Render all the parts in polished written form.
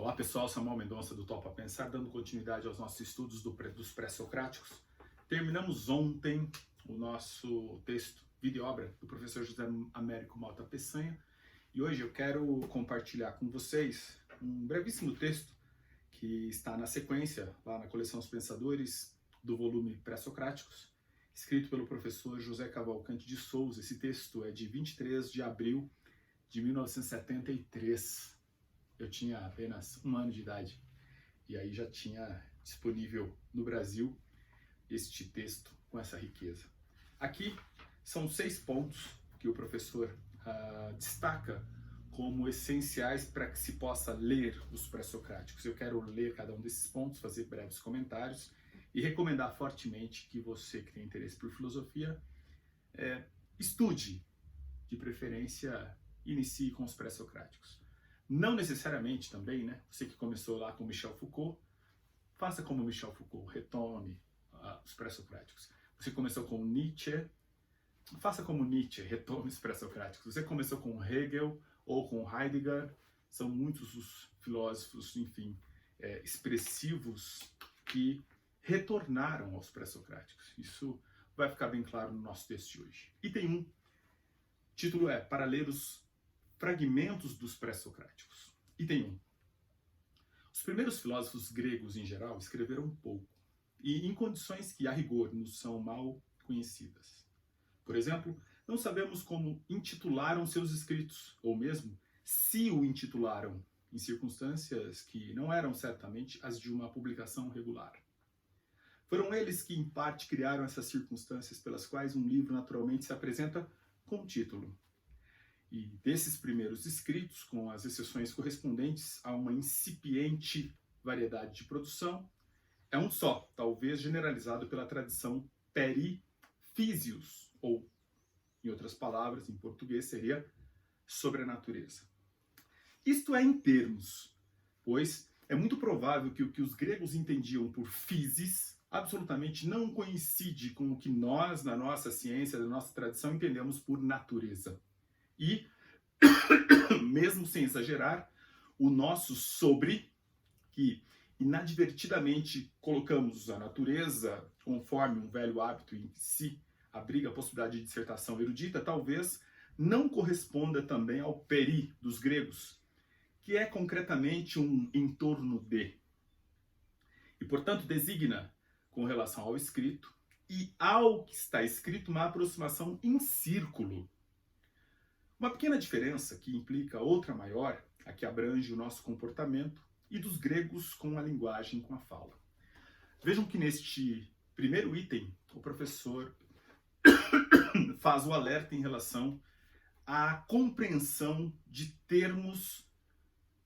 Olá pessoal, Samuel Mendonça do Topa Pensar, dando continuidade aos nossos estudos dos pré-socráticos. Terminamos ontem o nosso texto, vídeo e obra, do professor José Américo Malta Peçanha, e hoje eu quero compartilhar com vocês um brevíssimo texto que está na sequência, lá na coleção Os Pensadores, do volume Pré-Socráticos, escrito pelo professor José Cavalcante de Souza. Esse texto é de 23 de abril de 1973. Eu tinha apenas 1 ano de idade e aí já tinha disponível no Brasil este texto com essa riqueza. Aqui são 6 pontos que o professor destaca como essenciais para que se possa ler os pré-socráticos. Eu quero ler cada um desses pontos, fazer breves comentários e recomendar fortemente que você que tem interesse por filosofia estude, de preferência inicie com os pré-socráticos. Não necessariamente também, né? Você que começou lá com Michel Foucault, faça como Michel Foucault, retome os pré-socráticos. Você começou com Nietzsche, faça como Nietzsche, retome os pré-socráticos. Você começou com Hegel ou com Heidegger, são muitos os filósofos, enfim, expressivos que retornaram aos pré-socráticos. Isso vai ficar bem claro no nosso texto de hoje. Item 1, o título é Para ler os fragmentos dos pré-socráticos. Item 1. Os primeiros filósofos gregos, em geral, escreveram pouco, e em condições que, a rigor, nos são mal conhecidas. Por exemplo, não sabemos como intitularam seus escritos, ou mesmo se o intitularam, em circunstâncias que não eram certamente as de uma publicação regular. Foram eles que, em parte, criaram essas circunstâncias pelas quais um livro naturalmente se apresenta com título. E desses primeiros escritos, com as exceções correspondentes a uma incipiente variedade de produção, é um só, talvez generalizado pela tradição perifísios, ou, em outras palavras, em português, seria sobre a natureza. Isto é em termos, pois é muito provável que o que os gregos entendiam por physis absolutamente não coincide com o que nós, na nossa ciência, na nossa tradição, entendemos por natureza. E, mesmo sem exagerar, o nosso sobre, que inadvertidamente colocamos a natureza conforme um velho hábito em si abriga a possibilidade de dissertação erudita, talvez não corresponda também ao peri dos gregos, que é concretamente um em torno de. E, portanto, designa, com relação ao escrito e ao que está escrito, uma aproximação em círculo. Uma pequena diferença que implica outra maior, a que abrange o nosso comportamento, e dos gregos com a linguagem, com a fala. Vejam que neste primeiro item, o professor faz o alerta em relação à compreensão de termos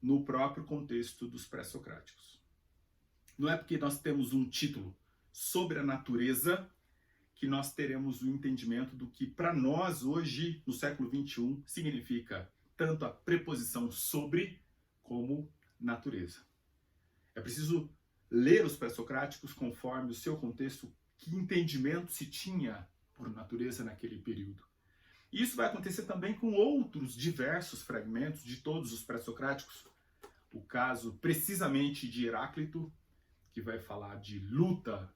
no próprio contexto dos pré-socráticos. Não é porque nós temos um título sobre a natureza que nós teremos o entendimento do que para nós hoje, no século XXI, significa tanto a preposição sobre como natureza. É preciso ler os pré-socráticos conforme o seu contexto, que entendimento se tinha por natureza naquele período. E isso vai acontecer também com outros diversos fragmentos de todos os pré-socráticos. O caso precisamente de Heráclito, que vai falar de luta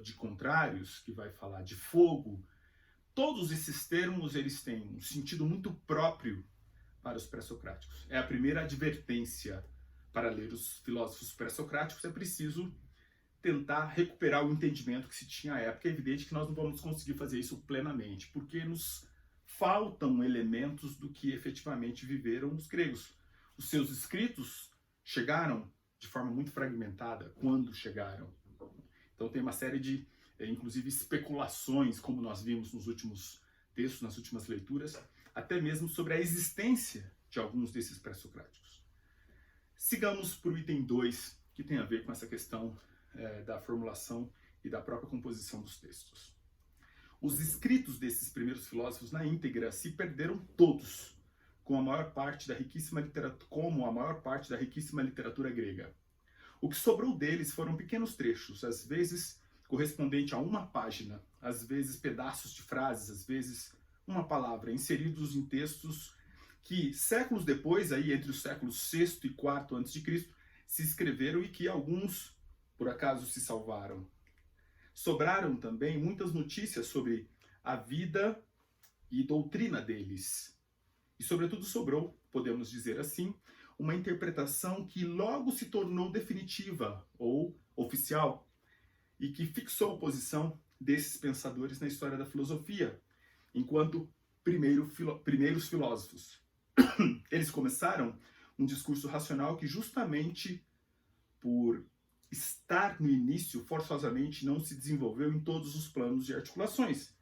de contrários, que vai falar de fogo. Todos esses termos eles têm um sentido muito próprio para os pré-socráticos. É a primeira advertência para ler os filósofos pré-socráticos. É preciso tentar recuperar o entendimento que se tinha à época. É evidente que nós não vamos conseguir fazer isso plenamente, porque nos faltam elementos do que efetivamente viveram os gregos. Os seus escritos chegaram de forma muito fragmentada quando chegaram. Então tem uma série de, inclusive, especulações, como nós vimos nos últimos textos, nas últimas leituras, até mesmo sobre a existência de alguns desses pré-socráticos. Sigamos para o item 2, que tem a ver com essa questão da formulação e da própria composição dos textos. Os escritos desses primeiros filósofos, na íntegra, se perderam todos, como a maior parte da riquíssima literatura grega. O que sobrou deles foram pequenos trechos, às vezes correspondente a uma página, às vezes pedaços de frases, às vezes uma palavra, inseridos em textos que séculos depois, aí entre os séculos VI e IV a.C., se escreveram e que alguns, por acaso, se salvaram. Sobraram também muitas notícias sobre a vida e doutrina deles. E, sobretudo, sobrou, podemos dizer assim, uma interpretação que logo se tornou definitiva ou oficial e que fixou a posição desses pensadores na história da filosofia, enquanto primeiros filósofos. Eles começaram um discurso racional que, justamente por estar no início, forçosamente não se desenvolveu em todos os planos de articulações,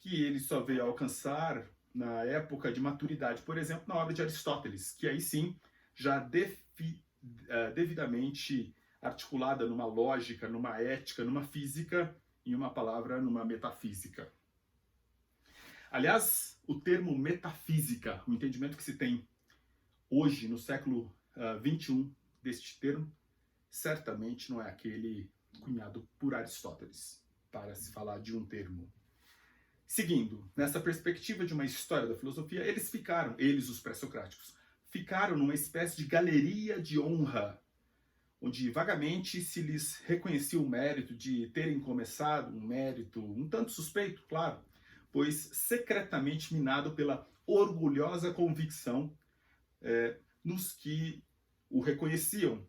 que ele só veio a alcançar na época de maturidade, por exemplo, na obra de Aristóteles, que aí sim, já devidamente articulada numa lógica, numa ética, numa física, em uma palavra, numa metafísica. Aliás, o termo metafísica, o entendimento que se tem hoje, no século XXI, deste termo, certamente não é aquele cunhado por Aristóteles, para se falar de um termo. Seguindo, nessa perspectiva de uma história da filosofia, eles os pré-socráticos, ficaram numa espécie de galeria de honra, onde vagamente se lhes reconhecia o mérito de terem começado, um mérito um tanto suspeito, claro, pois secretamente minado pela orgulhosa convicção nos que o reconheciam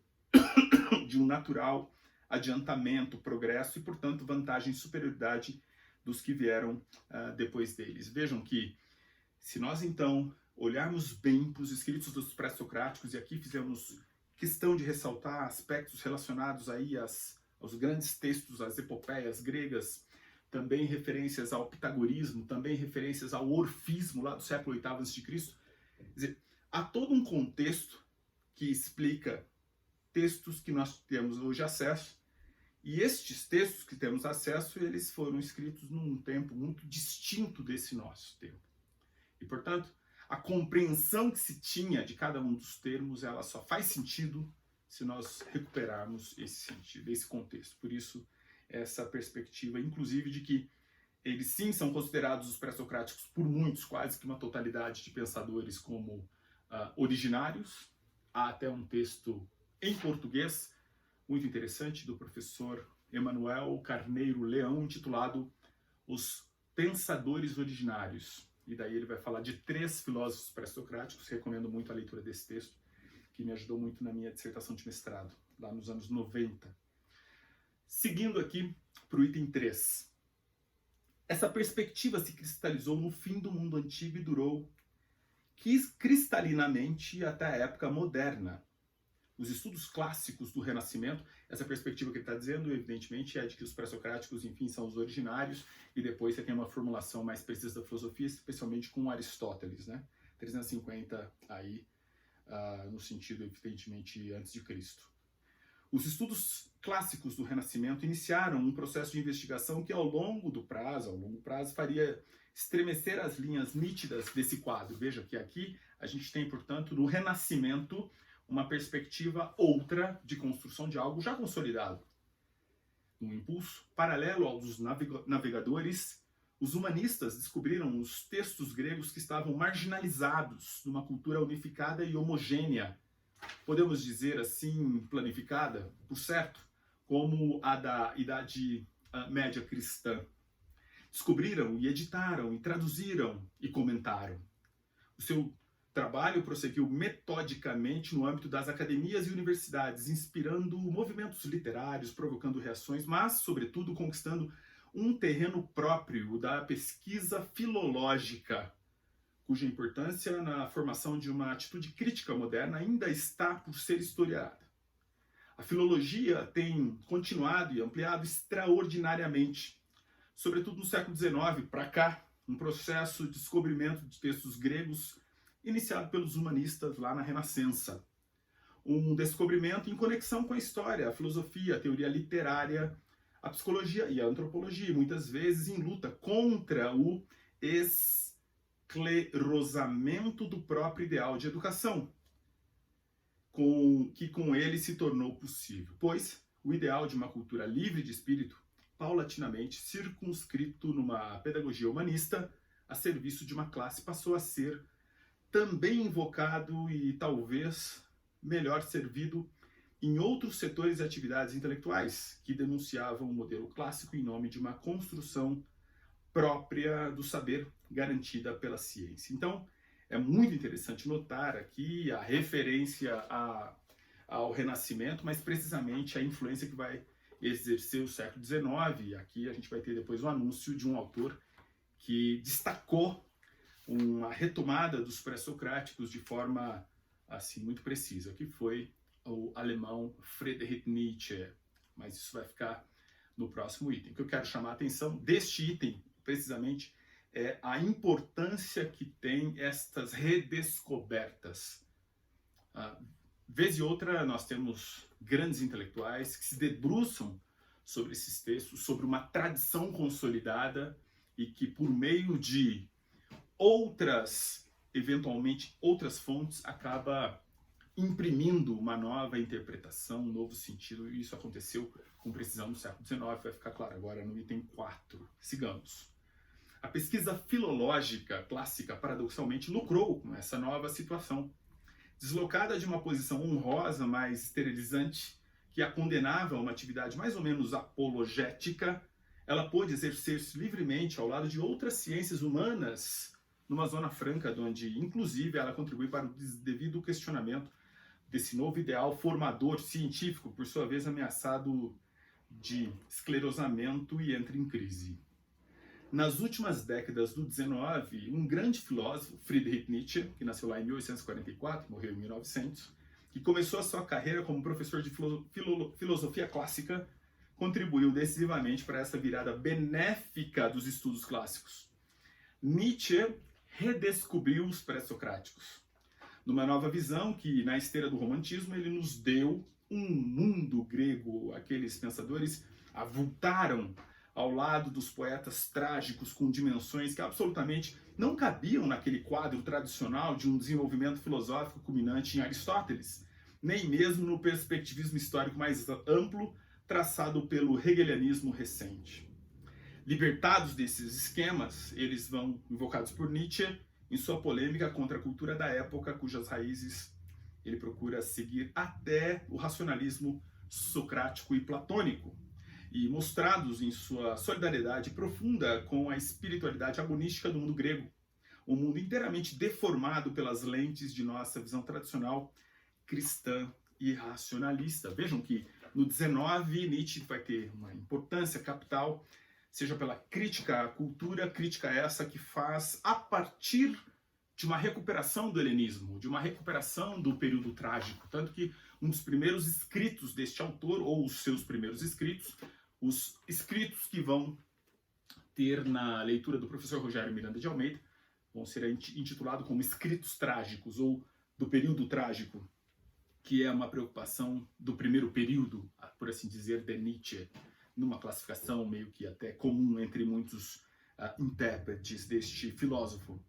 de um natural adiantamento, progresso e, portanto, vantagem e superioridade dos que vieram depois deles. Vejam que, se nós, então, olharmos bem para os escritos dos pré-socráticos, e aqui fizemos questão de ressaltar aspectos relacionados aí aos grandes textos, às epopeias gregas, também referências ao pitagorismo, também referências ao orfismo lá do século VIII a.C. Quer dizer, há todo um contexto que explica textos que nós temos hoje acesso, e estes textos que temos acesso, eles foram escritos num tempo muito distinto desse nosso tempo. E, portanto, a compreensão que se tinha de cada um dos termos, ela só faz sentido se nós recuperarmos esse sentido, esse contexto. Por isso, essa perspectiva, inclusive, de que eles sim são considerados os pré-socráticos por muitos, quase que uma totalidade de pensadores, como originários. Há até um texto em português muito interessante do professor Emanuel Carneiro Leão, intitulado Os Pensadores Originários. E daí ele vai falar de 3 filósofos pré-socráticos. Recomendo muito a leitura desse texto, que me ajudou muito na minha dissertação de mestrado, lá nos anos 90. Seguindo aqui para o item 3. Essa perspectiva se cristalizou no fim do mundo antigo e durou cristalinamente até a época moderna. Os estudos clássicos do Renascimento, essa perspectiva que ele está dizendo, evidentemente, é de que os pré-socráticos, enfim, são os originários, e depois você tem uma formulação mais precisa da filosofia, especialmente com Aristóteles, né? 350 aí, no sentido, evidentemente, antes de Cristo. Os estudos clássicos do Renascimento iniciaram um processo de investigação que, ao longo prazo, faria estremecer as linhas nítidas desse quadro. Veja que aqui a gente tem, portanto, no Renascimento, uma perspectiva outra de construção de algo já consolidado. Um impulso paralelo aos navegadores, os humanistas descobriram os textos gregos que estavam marginalizados numa cultura unificada e homogênea, podemos dizer assim, planificada, por certo, como a da Idade Média cristã. Descobriram e editaram e traduziram e comentaram. O seu trabalho prosseguiu metodicamente no âmbito das academias e universidades, inspirando movimentos literários, provocando reações, mas, sobretudo, conquistando um terreno próprio da pesquisa filológica, cuja importância na formação de uma atitude crítica moderna ainda está por ser historiada. A filologia tem continuado e ampliado extraordinariamente, sobretudo no século XIX para cá, um processo de descobrimento de textos gregos iniciado pelos humanistas lá na Renascença. Um descobrimento em conexão com a história, a filosofia, a teoria literária, a psicologia e a antropologia, muitas vezes em luta contra o esclerosamento do próprio ideal de educação, que com ele se tornou possível, pois o ideal de uma cultura livre de espírito, paulatinamente circunscrito numa pedagogia humanista, a serviço de uma classe, passou a ser também invocado e talvez melhor servido em outros setores e atividades intelectuais que denunciavam o modelo clássico em nome de uma construção própria do saber garantida pela ciência. Então, é muito interessante notar aqui a referência ao Renascimento, mas precisamente a influência que vai exercer o século XIX. Aqui a gente vai ter depois o anúncio de um autor que destacou uma retomada dos pré-socráticos de forma assim muito precisa, que foi o alemão Friedrich Nietzsche. Mas isso vai ficar no próximo item. O que eu quero chamar a atenção deste item, precisamente, é a importância que tem estas redescobertas. Vez e outra, nós temos grandes intelectuais que se debruçam sobre esses textos, sobre uma tradição consolidada e que, por meio de eventualmente outras fontes, acaba imprimindo uma nova interpretação, um novo sentido, e isso aconteceu com precisão no século XIX, vai ficar claro agora no item 4. Sigamos. A pesquisa filológica clássica, paradoxalmente, lucrou com essa nova situação. Deslocada de uma posição honrosa, mas esterilizante, que a condenava a uma atividade mais ou menos apologética, ela pôde exercer-se livremente ao lado de outras ciências humanas, numa zona franca, onde, inclusive, ela contribui para o devido questionamento desse novo ideal formador científico, por sua vez ameaçado de esclerosamento e entra em crise. Nas últimas décadas do XIX, um grande filósofo, Friedrich Nietzsche, que nasceu lá em 1844, morreu em 1900, que começou a sua carreira como professor de filosofia clássica, contribuiu decisivamente para essa virada benéfica dos estudos clássicos. Nietzsche redescobriu os pré-socráticos, numa nova visão que, na esteira do romantismo, ele nos deu um mundo grego. Aqueles pensadores avultaram ao lado dos poetas trágicos com dimensões que absolutamente não cabiam naquele quadro tradicional de um desenvolvimento filosófico culminante em Aristóteles, nem mesmo no perspectivismo histórico mais amplo traçado pelo hegelianismo recente. Libertados desses esquemas, eles vão invocados por Nietzsche em sua polêmica contra a cultura da época, cujas raízes ele procura seguir até o racionalismo socrático e platônico, e mostrados em sua solidariedade profunda com a espiritualidade agonística do mundo grego, um mundo inteiramente deformado pelas lentes de nossa visão tradicional cristã e racionalista. Vejam que no 19 Nietzsche vai ter uma importância capital, seja pela crítica à cultura, crítica essa que faz a partir de uma recuperação do helenismo, de uma recuperação do período trágico, tanto que um dos primeiros escritos deste autor, ou os seus primeiros escritos, os escritos que vão ter na leitura do professor Rogério Miranda de Almeida, vão ser intitulados como Escritos Trágicos, ou do período trágico, que é uma preocupação do primeiro período, por assim dizer, de Nietzsche, numa classificação meio que até comum entre muitos intérpretes deste filósofo.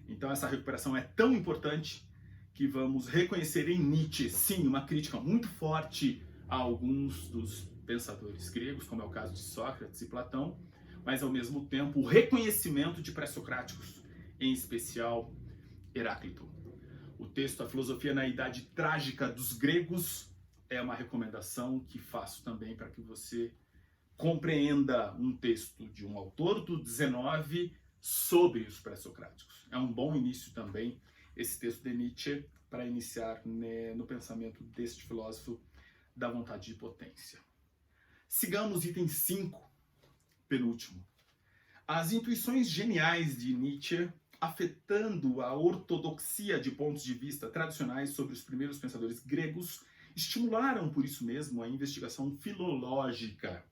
Então essa recuperação é tão importante que vamos reconhecer em Nietzsche, sim, uma crítica muito forte a alguns dos pensadores gregos, como é o caso de Sócrates e Platão, mas ao mesmo tempo o reconhecimento de pré-socráticos, em especial Heráclito. O texto A Filosofia na Idade Trágica dos Gregos é uma recomendação que faço também para que você compreenda um texto de um autor do 19 sobre os pré-socráticos. É um bom início também esse texto de Nietzsche para iniciar no pensamento deste filósofo da vontade de potência. Sigamos item 5, penúltimo. As intuições geniais de Nietzsche afetando a ortodoxia de pontos de vista tradicionais sobre os primeiros pensadores gregos estimularam, por isso mesmo, a investigação filológica.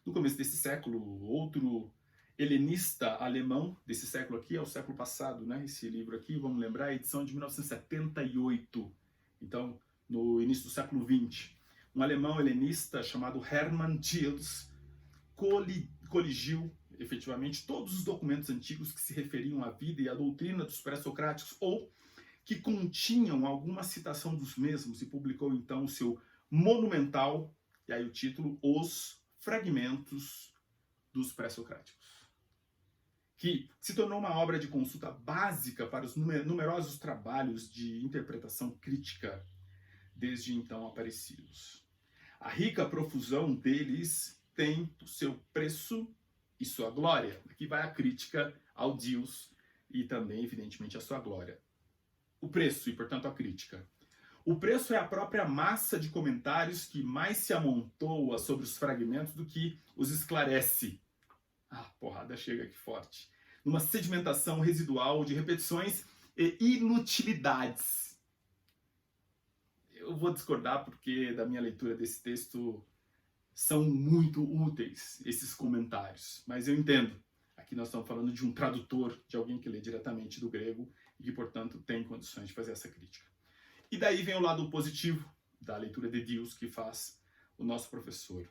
No começo desse século, outro helenista alemão desse século aqui, é o século passado, né? Esse livro aqui, vamos lembrar, a edição de 1978. Então, no início do século XX. Um alemão helenista chamado Hermann Diels coligiu, efetivamente, todos os documentos antigos que se referiam à vida e à doutrina dos pré-socráticos ou que continham alguma citação dos mesmos e publicou, então, o seu monumental, e aí o título, Os Fragmentos dos Pré-Socráticos, que se tornou uma obra de consulta básica para os numerosos trabalhos de interpretação crítica desde então aparecidos. A rica profusão deles tem o seu preço e sua glória. Aqui vai a crítica ao Deus e também, evidentemente, a sua glória. O preço e, portanto, a crítica. O preço é a própria massa de comentários que mais se amontoa sobre os fragmentos do que os esclarece. Porrada chega aqui forte. Numa sedimentação residual de repetições e inutilidades. Eu vou discordar porque, da minha leitura desse texto, são muito úteis esses comentários. Mas eu entendo. Aqui nós estamos falando de um tradutor, de alguém que lê diretamente do grego e que, portanto, tem condições de fazer essa crítica. E daí vem o lado positivo da leitura de Deus que faz o nosso professor.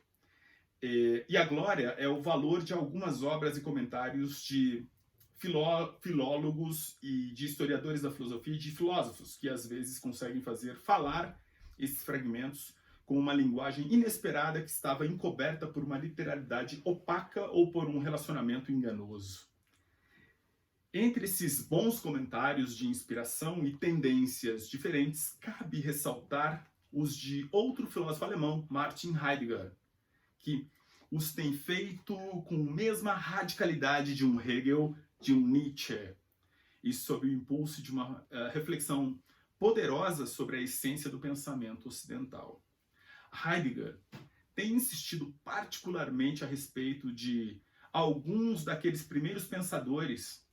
E a glória é o valor de algumas obras e comentários de filólogos e de historiadores da filosofia e de filósofos, que às vezes conseguem fazer falar esses fragmentos com uma linguagem inesperada que estava encoberta por uma literalidade opaca ou por um relacionamento enganoso. Entre esses bons comentários de inspiração e tendências diferentes, cabe ressaltar os de outro filósofo alemão, Martin Heidegger, que os tem feito com a mesma radicalidade de um Hegel, de um Nietzsche, e sob o impulso de uma reflexão poderosa sobre a essência do pensamento ocidental. Heidegger tem insistido particularmente a respeito de alguns daqueles primeiros pensadores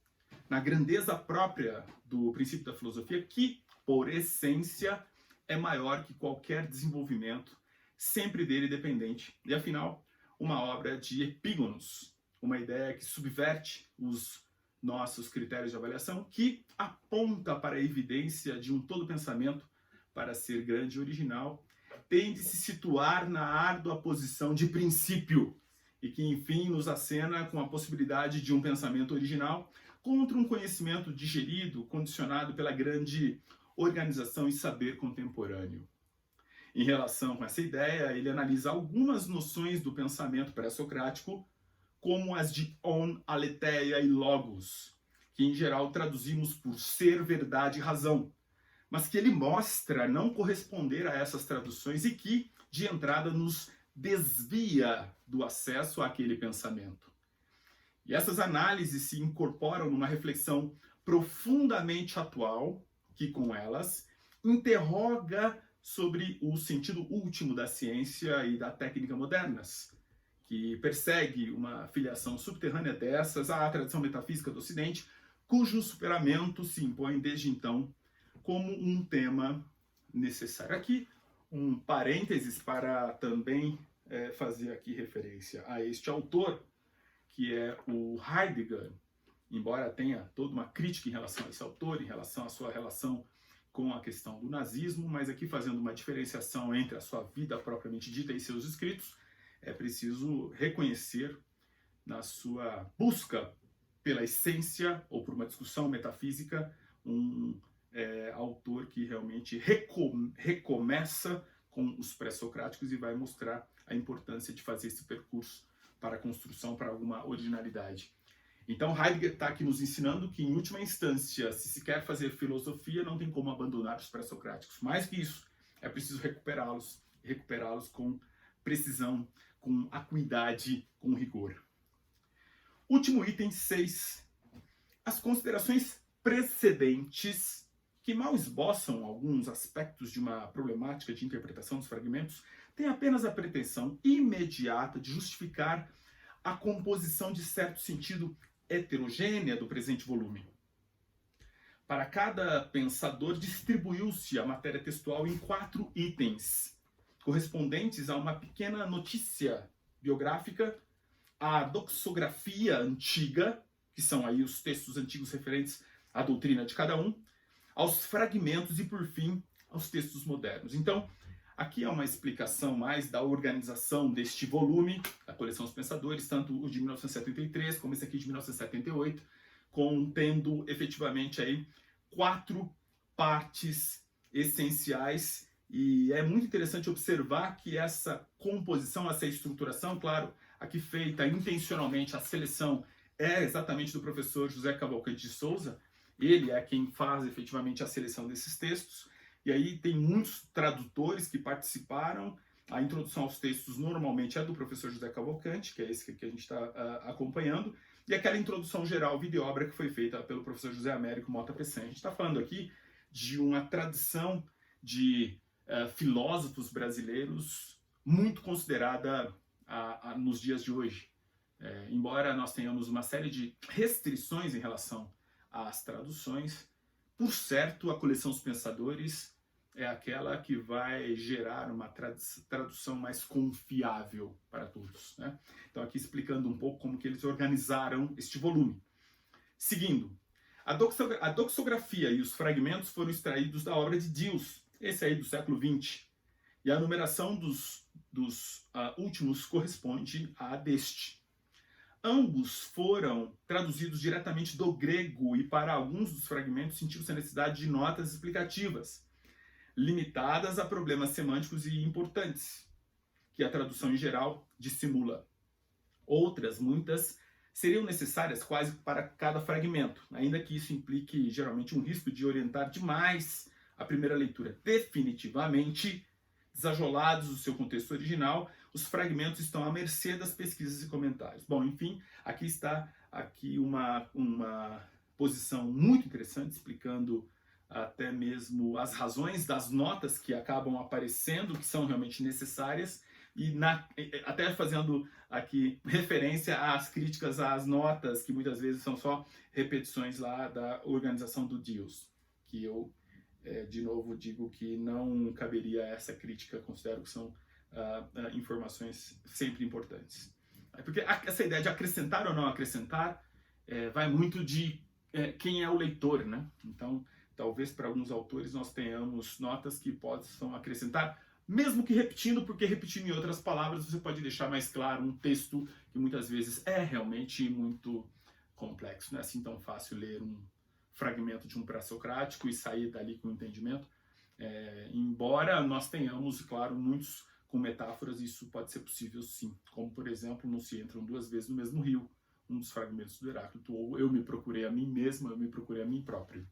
na grandeza própria do princípio da filosofia, que, por essência, é maior que qualquer desenvolvimento, sempre dele dependente. E, afinal, uma obra de epígonos, uma ideia que subverte os nossos critérios de avaliação, que aponta para a evidência de um todo pensamento para ser grande e original, tem de se situar na árdua posição de princípio e que, enfim, nos acena com a possibilidade de um pensamento original contra um conhecimento digerido, condicionado pela grande organização e saber contemporâneo. Em relação com essa ideia, ele analisa algumas noções do pensamento pré-socrático, como as de on, aletheia e logos, que em geral traduzimos por ser, verdade e razão, mas que ele mostra não corresponder a essas traduções e que, de entrada, nos desvia do acesso àquele pensamento. E essas análises se incorporam numa reflexão profundamente atual, que com elas interroga sobre o sentido último da ciência e da técnica modernas, que persegue uma filiação subterrânea dessas à tradição metafísica do Ocidente, cujo superamento se impõe desde então como um tema necessário. Aqui, um parênteses para também fazer aqui referência a este autor, que é o Heidegger, embora tenha toda uma crítica em relação a esse autor, em relação à sua relação com a questão do nazismo, mas aqui fazendo uma diferenciação entre a sua vida propriamente dita e seus escritos, é preciso reconhecer na sua busca pela essência ou por uma discussão metafísica um autor que realmente recomeça com os pré-socráticos e vai mostrar a importância de fazer esse percurso para a construção, para alguma originalidade. Então Heidegger está aqui nos ensinando que, em última instância, se quer fazer filosofia, não tem como abandonar os pré-socráticos. Mais que isso, é preciso recuperá-los com precisão, com acuidade, com rigor. Último item 6. As considerações precedentes, que mal esboçam alguns aspectos de uma problemática de interpretação dos fragmentos, têm apenas a pretensão imediata de justificar a composição de certo sentido heterogênea do presente volume. Para cada pensador, distribuiu-se a matéria textual em 4 itens, correspondentes a uma pequena notícia biográfica, a doxografia antiga, que são aí os textos antigos referentes à doutrina de cada um, aos fragmentos e, por fim, aos textos modernos. Então, aqui é uma explicação mais da organização deste volume, da coleção Os Pensadores, tanto o de 1973 como esse aqui de 1978, contendo efetivamente aí 4 partes essenciais. E é muito interessante observar que essa composição, essa estruturação, claro, aqui feita intencionalmente, a seleção é exatamente do professor José Cavalcante de Souza. Ele é quem faz efetivamente a seleção desses textos, E aí tem muitos tradutores que participaram. A introdução aos textos normalmente é do professor José Cavalcante, que é esse que a gente está acompanhando, e aquela introdução geral, videoobra, que foi feita pelo professor José Américo Mota Peçanha. A gente está falando aqui de uma tradição de filósofos brasileiros muito considerada nos dias de hoje. Embora nós tenhamos uma série de restrições em relação às traduções, por certo, a coleção Os Pensadores é aquela que vai gerar uma tradução mais confiável para todos, né? Então aqui explicando um pouco como que eles organizaram este volume. Seguindo, a doxografia e os fragmentos foram extraídos da obra de Diels, esse aí do século XX, e a numeração dos últimos corresponde à deste. Ambos foram traduzidos diretamente do grego e para alguns dos fragmentos sentiu-se a necessidade de notas explicativas, limitadas a problemas semânticos e importantes, que a tradução em geral dissimula. Outras, muitas, seriam necessárias quase para cada fragmento, ainda que isso implique geralmente um risco de orientar demais a primeira leitura. Definitivamente, desajolados do seu contexto original, os fragmentos estão à mercê das pesquisas e comentários. Bom, enfim, aqui está uma posição muito interessante, explicando até mesmo as razões das notas que acabam aparecendo, que são realmente necessárias, e até fazendo aqui referência às críticas às notas, que muitas vezes são só repetições lá da organização do Diels, que eu, de novo, digo que não caberia essa crítica, considero que são informações sempre importantes. Porque essa ideia de acrescentar ou não acrescentar vai muito de quem é o leitor, né? Então, talvez para alguns autores nós tenhamos notas que possam acrescentar, mesmo que repetindo, porque repetindo em outras palavras você pode deixar mais claro um texto que muitas vezes é realmente muito complexo. Não é assim tão fácil ler um fragmento de um pré-socrático e sair dali com entendimento. Embora nós tenhamos, claro, muitos com metáforas, isso pode ser possível sim. Como, por exemplo, não se entram duas vezes no mesmo rio, um dos fragmentos do Heráclito, ou eu me procurei a mim mesmo, eu me procurei a mim próprio.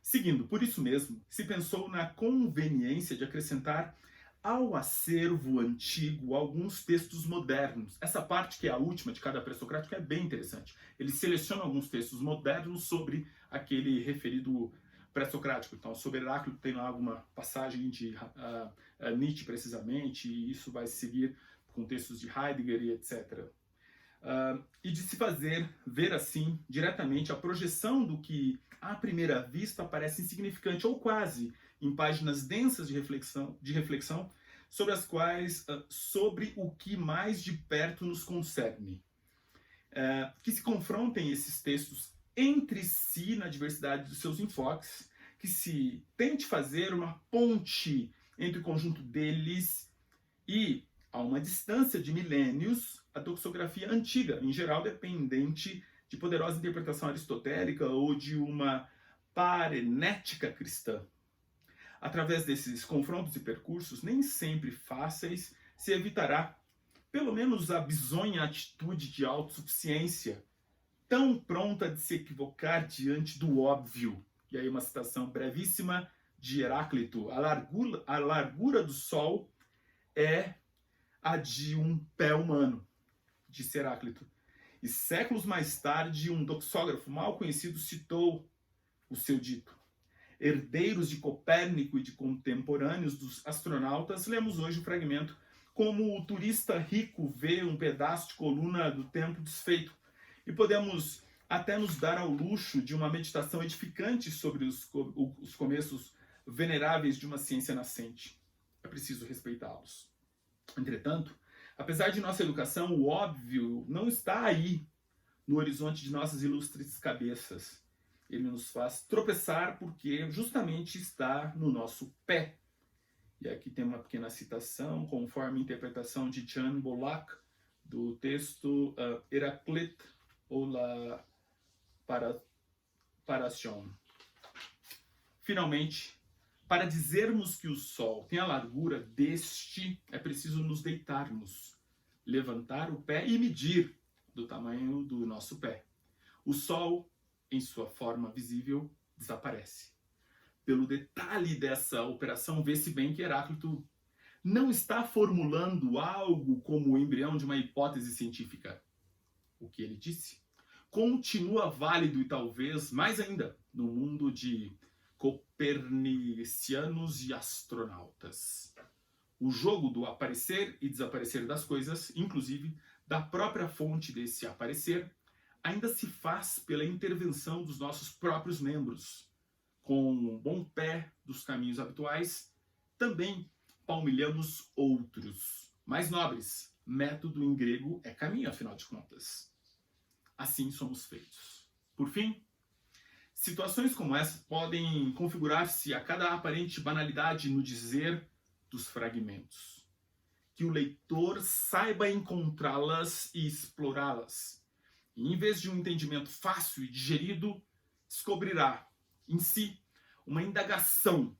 Seguindo, por isso mesmo, se pensou na conveniência de acrescentar ao acervo antigo alguns textos modernos. Essa parte, que é a última de cada pré-socrático, é bem interessante. Ele seleciona alguns textos modernos sobre aquele referido pré-socrático. Então, sobre Heráclito tem lá alguma passagem de Nietzsche, precisamente, e isso vai seguir com textos de Heidegger e etc. E de se fazer ver assim diretamente a projeção do que à primeira vista parece insignificante ou quase em páginas densas de reflexão sobre as quais sobre o que mais de perto nos concerne, que se confrontem esses textos entre si na diversidade dos seus enfoques, que se tente fazer uma ponte entre o conjunto deles e, a uma distância de milênios, a doxografia antiga, em geral dependente de poderosa interpretação aristotélica ou de uma parenética cristã. Através desses confrontos e percursos, nem sempre fáceis, se evitará, pelo menos, a bizonha atitude de autossuficiência, tão pronta de se equivocar diante do óbvio. E aí uma citação brevíssima de Heráclito: a largura do sol é a de um pé humano, disse Heráclito. E séculos mais tarde, um doxógrafo mal conhecido citou o seu dito. Herdeiros de Copérnico e de contemporâneos dos astronautas, lemos hoje o fragmento como o turista rico vê um pedaço de coluna do tempo desfeito. E podemos até nos dar ao luxo de uma meditação edificante sobre os começos veneráveis de uma ciência nascente. É preciso respeitá-los. Entretanto, apesar de nossa educação, o óbvio não está aí, no horizonte de nossas ilustres cabeças. Ele nos faz tropeçar porque justamente está no nosso pé. E aqui tem uma pequena citação, conforme a interpretação de Jan Bolak, do texto Heraclite ou La Paration. Finalmente, para dizermos que o Sol tem a largura deste, é preciso nos deitarmos, levantar o pé e medir do tamanho do nosso pé. O Sol, em sua forma visível, desaparece. pelo detalhe dessa operação, vê-se bem que Heráclito não está formulando algo como o embrião de uma hipótese científica. O que ele disse continua válido e talvez mais ainda no mundo de copernicianos e astronautas. O jogo do aparecer e desaparecer das coisas, inclusive da própria fonte desse aparecer, ainda se faz pela intervenção dos nossos próprios membros. Com um bom pé dos caminhos habituais, também palmilhamos outros, mais nobres. Método em grego é caminho, afinal de contas. Assim somos feitos. Por fim, situações como essa podem configurar-se a cada aparente banalidade no dizer dos fragmentos. Que o leitor saiba encontrá-las e explorá-las. E em vez de um entendimento fácil e digerido, descobrirá em si uma indagação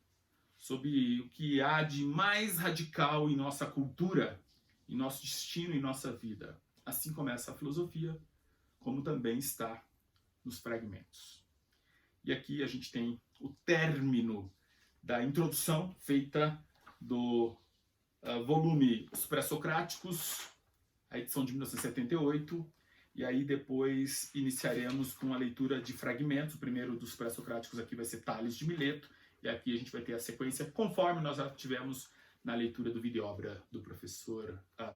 sobre o que há de mais radical em nossa cultura, em nosso destino e nossa vida. Assim começa a filosofia, como também está nos fragmentos. E aqui a gente tem o término da introdução feita do volume Os Pré-Socráticos, a edição de 1978, e aí depois iniciaremos com a leitura de fragmentos. O primeiro dos pré-socráticos aqui vai ser Tales de Mileto, e aqui a gente vai ter a sequência conforme nós já tivemos na leitura do vídeo obra do professor